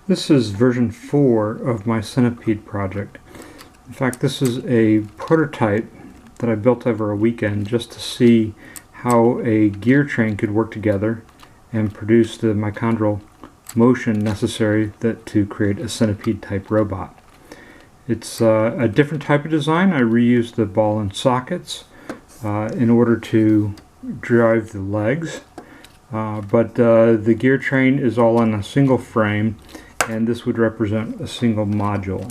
This is version 4 of my Centipede project. In fact, this is a prototype that I built over a weekend just to see how a gear train could work together and produce the mitochondrial motion necessary to create a centipede type robot. It's a different type of design. I reused the ball and sockets in order to drive the legs, but the gear train is all on a single frame, and this would represent a single module.